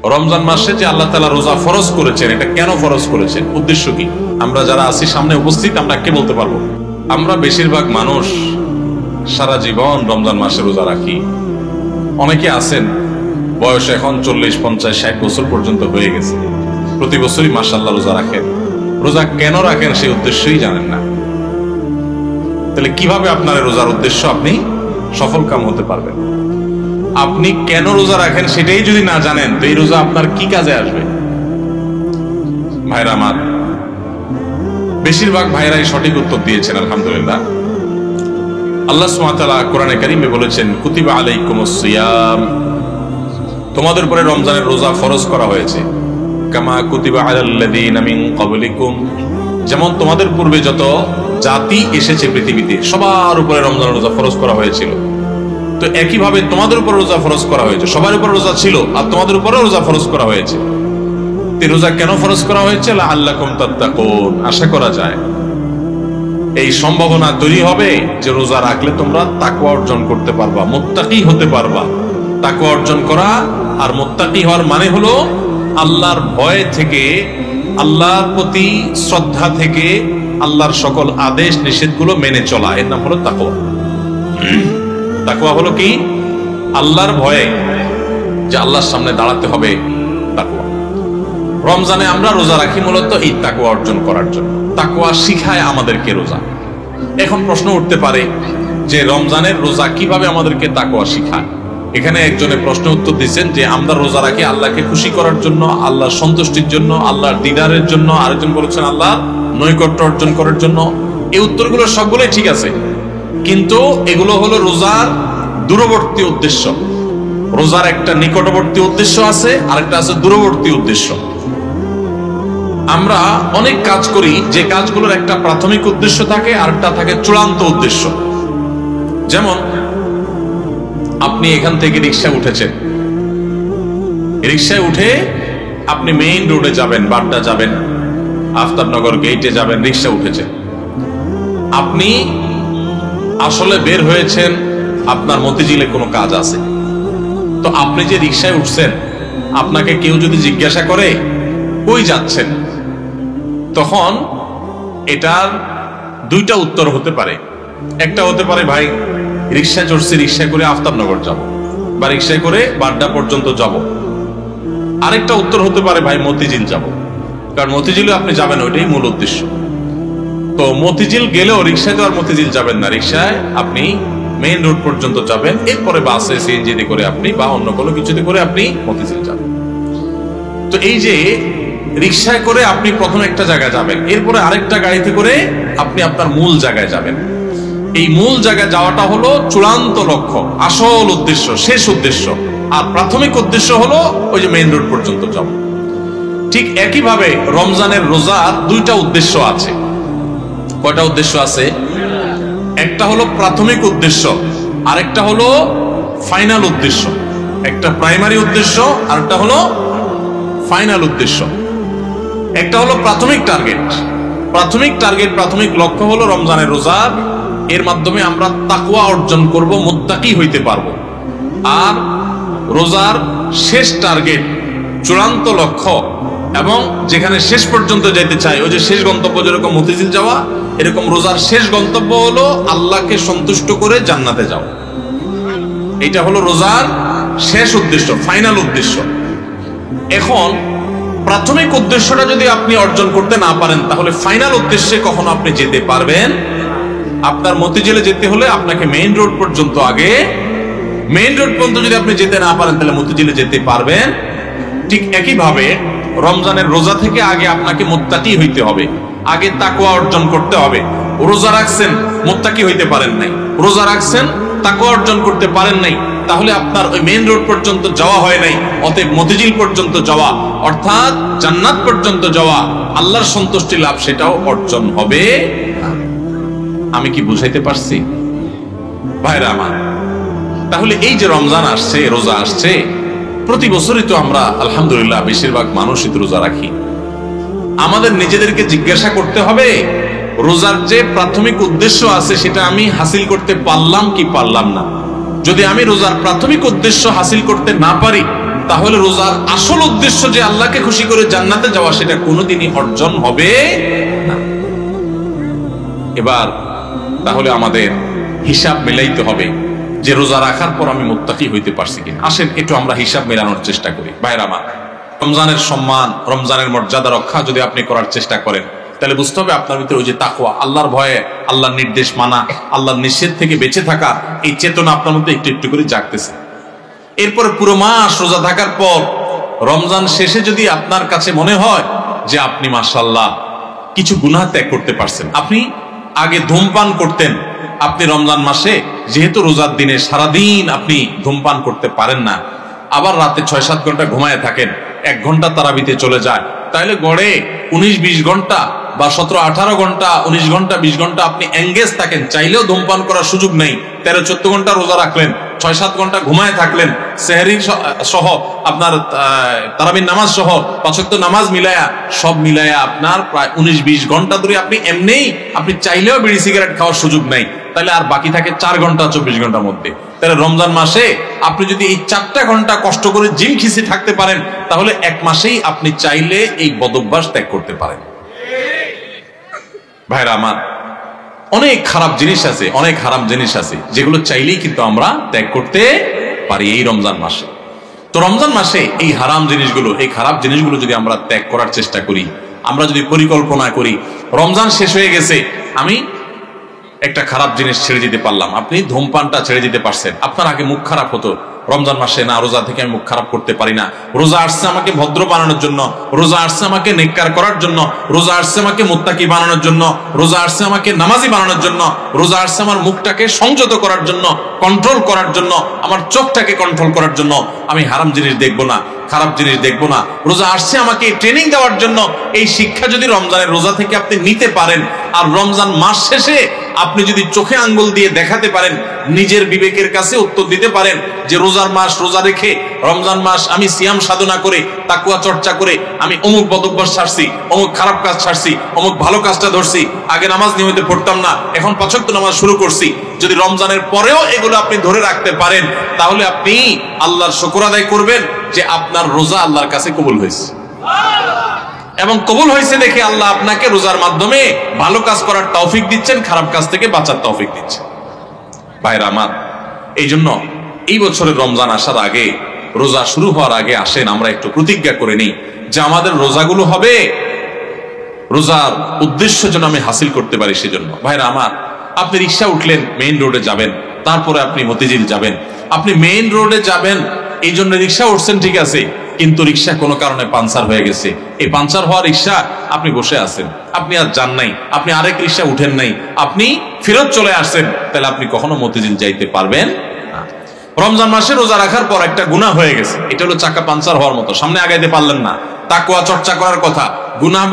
রমজান মাসে যে আল্লাহ তাআলা রোজা ফরজ করেছেন, এটা কেন ফরজ করেছেন, উদ্দেশ্য কি? আমরা যারা আছি সামনে উপস্থিত, আমরা কে বলতে পারবো? আমরা বেশিরভাগ মানুষ সারা জীবন রমজান মাসে রোজা রাখি। অনেকে আছেন বয়স এখন 40, 50, 60 বছর পর্যন্ত হয়ে গেছে, প্রতি বছরই মাশাআল্লাহ রোজা রাখেন। রোজা কেন রাখেন সেই উদ্দেশ্যই জানেন না। তাহলে কিভাবে আপনার রোজার উদ্দেশ্য আপনি সফল কাম হতে পারবেন? আপনি কেন রোজা রাখেন সেটাই যদি না জানেন, তো এই রোজা আপনার কি কাজে আসবে? ভাইরা আমার, বেশিরভাগ ভাইরাই সঠিক উত্তর দিয়েছেন আলহামদুলিল্লাহ। আল্লাহ সুবহানাহু ওয়া তাআলা কোরআনে কারীমে বলেছেন, কুতিবা আলাইকুমুস সিয়াম, তোমাদের উপরে রমজানের রোজা ফরজ করা হয়েছে। কামা কুতিবা আলাল্লাযীনা মিন ক্বাবলিকুম, যেমন তোমাদের পূর্বে যত জাতি এসেছে পৃথিবীতে সবার উপরে রমজানের রোজা ফরজ করা হয়েছিল। তো একইভাবে তোমাদের উপর রোজা ফরজ করা হয়েছে। সবার উপর রোজা ছিল আর তোমাদের উপরেও রোজা ফরজ করা হয়েছে। রোজা কেন ফরজ করা হয়েছে? লাআল্লাকুম তাত্তাকুন, আশা করা যায় এই সম্ভাবনা তৈরি হবে যে রোজা রাখলে তোমরা তাকওয়া অর্জন করতে পারবা, মুত্তাকি হতে পারবা। তাকওয়া অর্জন করা আর মুত্তাকি হওয়ার মানে হলো আল্লাহর ভয় থেকে, আল্লাহর প্রতি শ্রদ্ধা থেকে, আল্লাহর সকল আদেশ নিষেধগুলো মেনে চলা, এর নাম হলো তাকওয়া। তাকওয়া হলো কি? আল্লাহর ভয়ে যে আল্লাহর সামনে দাঁড়াতে হবে, তাকওয়া। রমজানে আমরা রোজা রাখি মূলত এই তাকওয়া অর্জন করার জন্য। তাকওয়া শিখায় আমাদেরকে রোজা। এখন প্রশ্ন উঠতে পারে যে রমজানের রোজা কিভাবে আমাদেরকে তাকওয়া শিখায়? এখানে একজনে প্রশ্ন উত্তর দিচ্ছেন যে আমরা রোজা রাখি আল্লাহকে খুশি করার জন্য, আল্লাহর সন্তুষ্টির জন্য, আল্লাহর দিদারের জন্য। আরেকজন বলেছেন আল্লাহর নৈকট্য অর্জন করার জন্য। এই উত্তরগুলো সবগুলোই ঠিক আছে, কিন্তু এগুলো হলো রোজার দূরবর্তী উদ্দেশ্য। রোজার একটা নিকটবর্তী উদ্দেশ্য আছে, আরেকটা আছে দূরবর্তী উদ্দেশ্য। আমরা অনেক কাজ করি যে কাজগুলোর একটা প্রাথমিক উদ্দেশ্য থাকে, আরেকটা থাকে চূড়ান্ত উদ্দেশ্য। যেমন আপনি এখান থেকে রিক্সা উঠেছেন, রিক্সায় উঠে আপনি মেইন রোডে যাবেন, বাড্ডা যাবেন, আফতাবনগর গেটে যাবেন, রিক্সা উঠেছেন। আপনি আসলে বের হয়েছেন আপনার মতিঝিলে কোনো কাজ আছে। তো আপনি যে রিক্সায় উঠছেন, আপনাকে কেউ যদি জিজ্ঞাসা করে কই যাচ্ছেন, তখন এটার দুইটা উত্তর হতে পারে। একটা হতে পারে ভাই রিক্সা চড়ছি, রিক্সায় করে আফতাবনগর যাব, বা রিক্সায় করে বাড্ডা পর্যন্ত যাব। আরেকটা উত্তর হতে পারে ভাই মতিঝিল যাব, কারণ মতিঝিলে আপনি যাবেন, ওইটাই মূল উদ্দেশ্য। তো মতিঝিল গেলেও রিক্সায় তো আর মতিঝিল যাবেন না, রিক্সায় আপনি মেইন রোড পর্যন্ত যাবেন, এরপরে বাসে সিএনজিতে করে আপনি বা অন্য কোনো কিছুতে করে আপনি মতিঝিল যাবেন। তো এই যে রিক্সায় করে আপনি প্রথম একটা জায়গায় যাবেন, এরপরে আরেকটা গাড়িতে করে আপনি আপনার মূল জায়গায় যাবেন। এই মূল জায়গায় যাওয়াটা হলো চূড়ান্ত লক্ষ্য, আসল উদ্দেশ্য, শেষ উদ্দেশ্য। আর প্রাথমিক উদ্দেশ্য হলো ওই যে মেইন রোড পর্যন্ত যাওয়া। ঠিক একইভাবে রমজানের রোজার দুইটা উদ্দেশ্য আছে। কয়টা উদ্দেশ্য আছে? একটা হলো প্রাথমিক উদ্দেশ্য, আরেকটা হলো ফাইনাল উদ্দেশ্য। একটা প্রাইমারি উদ্দেশ্য, আরেকটা হলো ফাইনাল উদ্দেশ্য। একটা হলো প্রাথমিক টার্গেট। প্রাথমিক টার্গেট, প্রাথমিক লক্ষ্য হলো রমজানের রোজার, এর মাধ্যমে আমরা তাকওয়া অর্জন করব, মুত্তাকি হইতে পারবো। আর রোজার শেষ টার্গেট, চূড়ান্ত লক্ষ্য, এবং যেখানে শেষ পর্যন্ত যেতে চাই, ওই যে শেষ গন্তব্য যেরকম মতিঝিল যাওয়া, এরকম রোজার শেষ গন্তব্য হলো আল্লাহকে সন্তুষ্ট করে জান্নাতে যাওয়া। এটা হলো রোজার শেষ উদ্দেশ্য, ফাইনাল উদ্দেশ্য। এখন প্রাথমিক উদ্দেশ্যটা যদি আপনি অর্জন করতে না পারেন, তাহলে ফাইনাল উদ্দেশ্যে কখনো আপনি যেতে পারবেন? আপনার মতিঝিলে যেতে হলে আপনাকে মেইন রোড পর্যন্ত, আগে মেইন রোড পর্যন্ত যদি আপনি যেতে না পারেন, তাহলে মতিঝিলে যেতে পারবেন? ঠিক একইভাবে রমজানের রোজা থেকে আগে আপনাকে মুত্তাকি হইতে হবে, আগে তাকওয়া অর্জন করতে হবে। রোজা রাখছেন, মুত্তাকি হইতে পারেন নাই, রোজা রাখছেন, তাকওয়া অর্জন করতে পারেন নাই, তাহলে আপনার ওই মেইন রোড পর্যন্ত যাওয়া হয় নাই। অতএব মতিঝিল পর্যন্ত যাওয়া, অর্থাৎ জান্নাত পর্যন্ত যাওয়া, আল্লাহর সন্তুষ্টি লাভ, সেটাও অর্জন হবে। আমি কি বুঝাইতে পারছি ভাইরা আমার? তাহলে এই যে রমজান আসছে, রোজা আসছে, প্রতি বছরই তো আমরা আলহামদুলিল্লাহ বেশিরভাগ মানুষই তো রোজা রাখি। আমাদের নিজেদেরকে জিজ্ঞাসা করতে হবে রোজার যে প্রাথমিক উদ্দেশ্য আছে সেটা আমি হাসিল করতে পারলাম কি পারলাম না। যদি আমি রোজার প্রাথমিক উদ্দেশ্য হাসিল করতে না পারি, তাহলে রোজার আসল উদ্দেশ্য যে আল্লাহকে খুশি করে জান্নাতে যাওয়া, সেটা কোনোদিনই অর্জন হবে না। এবার তাহলে আমাদের হিসাব মেলাইতে হবে যে রোজা রাখার পর আমি মুত্তাকি হইতে পারছি কিনা। আসেন একটু আমরা হিসাব মেলানোর চেষ্টা করি। ভাইরা আমার, রমজানের সম্মান, রমজানের মর্যাদা রক্ষা যদি আপনি করার চেষ্টা করেন, তাহলে বুঝতে হবে আপনার ভিতরে ওই যে তাকওয়া, আল্লাহর ভয়ে, আল্লাহর নির্দেশ মানা, আল্লাহর নিষেধ থেকে বেঁচে থাকা, এই চেতনা আপনার মধ্যে একটু একটু করে জাগতেছে। এরপরে পুরো মাস রোজা থাকার পর রমজান শেষে যদি আপনার কাছে মনে হয় যে আপনি মাশাআল্লাহ কিছু গুনাহ ত্যাগ করতে পারছেন, আপনি আগে ধূমপান করতেন, আপনি রমজান মাসে যেহেতু রোজার দিনে সারাদিন আপনি ধূমপান করতে পারেন না, আবার রাতে 6-7 ঘন্টা ঘুমায় থাকেন, 1 ঘন্টা তারাবিতে চলে যায়, তাহলে গড়ে 19-20 ঘন্টা বা 17-18 ঘন্টা, 19 ঘন্টা 20 ঘন্টা আপনি এঙ্গেজ থাকেন, চাইলেও ধূমপান করার সুযোগ নেই। 13-14 ঘন্টা রোজা রাখলেন, 6-7 ঘন্টা ঘুমায় থাকলেন, সেহরি সহ আপনার তারাবির নামাজ সহ 5 ওয়াক্ত নামাজ মিলায়া, সব মিলায়া আপনার প্রায় 19-20 ঘন্টা ধরে আপনি এমনিই আপনি চাইলেও বিড়ি সিগারেট খাওয়ার সুযোগ নাই। তাহলে আর বাকি থাকে 4 ঘন্টা 24 ঘন্টার মধ্যে। তাহলে রমজান মাসে আপনি যদি এই 4টা ঘন্টা কষ্ট করে জিম খিসি থাকতে পারেন, তাহলে 1 মাসেই আপনি চাইলে এই বদভ্যাস ত্যাগ করতে পারেন। ভাইরা আমার, অনেক খারাপ জিনিস আছে, অনেক হারাম জিনিস আছে, যেগুলো চাইলেই কিন্তু আমরা ত্যাগ করতে পারি এই রমজান মাসে। তো রমজান মাসে এই হারাম জিনিসগুলো, এই খারাপ জিনিসগুলো যদি আমরা ত্যাগ করার চেষ্টা করি, আমরা যদি পরিকল্পনা করি, রমজান শেষ হয়ে গেছে, আমি একটা খারাপ জিনিস ছেড়ে দিতে পারলাম, আপনি ধূমপানটা ছেড়ে দিতে পারছেন। আপনার আগে মুখ খারাপ হতো রমজান মাসে, না রোজা থেকে আমি মুখ খারাপ করতে পারি না, রোজা আসছে আমাকে ভদ্র বানানোর জন্য, রোজা আসছে আমাকে নেককার করার জন্য, রোজা আসছে আমাকে মুত্তাকি বানানোর জন্য, রোজা আসছে আমাকে নামাজি বানানোর জন্য, রোজা আসছে আমার মুখটাকে সংযত করার জন্য, কন্ট্রোল করার জন্য, আমার চোখটাকে কন্ট্রোল করার জন্য। আমি হারাম জিনিস দেখবো না, খারাপ জিনিস দেখবো না। রোজা আসছে আমাকে ট্রেনিং দেওয়ার জন্য। এই শিক্ষা যদি রমজানের রোজা থেকে আপনি নিতে পারেন, আর রমজান মাস শেষে আপনি যদি চোখে আঙ্গুল দিয়ে দেখাতে পারেন, নিজের বিবেকের কাছে উত্তর দিতে পারেন যে রোজার মাস রোজা রেখে, রমজান মাস আমি সিয়াম সাধনা করে, তাকওয়া চর্চা করে আমি অমুক বদভ্যাস ছাড়ছি, অমুক খারাপ কাজ ছাড়ছি, অমুক ভালো কাজটা ধরছি, আগে নামাজ নিয়মিত পড়তাম না, এখন 5 ওয়াক্ত নামাজ শুরু করছি। যদি রমজানের পরেও এগুলো আপনি ধরে রাখতে পারেন, তাহলে আপনি আল্লাহর শুকর আদায় করবেন যে আপনার রোজা আল্লাহর কাছে কবুল হয়েছে, এবং কবুল হয়েছে দেখে আল্লাহ আপনাকে রোজার মাধ্যমে ভালো কাজ করার তৌফিক দিচ্ছেন, খারাপ কাজ থেকে বাঁচার তৌফিক দিচ্ছেন। ভাইরা আমার, এই জন্য এই বছরের রমজান আসার আগে, রোজা শুরু হওয়ার আগে আসেন আমরা একটু প্রতিজ্ঞা করে নিই যে আমাদের রোজাগুলো হবে রোজার উদ্দেশ্য যেন আমি হাসিল করতে পারি। সেজন্য ভাইরা আমার, আপনি রিক্সা উঠলেন, মেইন রোডে যাবেন, তারপরে আপনি মতিঝিল যাবেন, আপনি মেইন রোডে যাবেন এই জন্য রিক্সা উঠছেন, ঠিক আছে, কিন্তু রিক্সা কোনো কারণে পাঞ্চার হয়ে গেছে, এই পাঞ্চার হওয়া রিক্সা আপনি বসে আছেন, আপনি আর যান নাই, আপনি আরেক রিক্সা উঠেন নাই, আপনি ফেরত চলে আসছেন, তাহলে আপনি কখনো মতিঝিল যাইতে পারবেন না। রমজান মাসে রোজা রাখার পর একটা গুনাহ হয়ে গেছে, এটা হলো চাকা পাঞ্চার হওয়ার মতো, সামনে আগাইতে পারলেন না, তাকওয়া চর্চা করার কথা, গুনাহ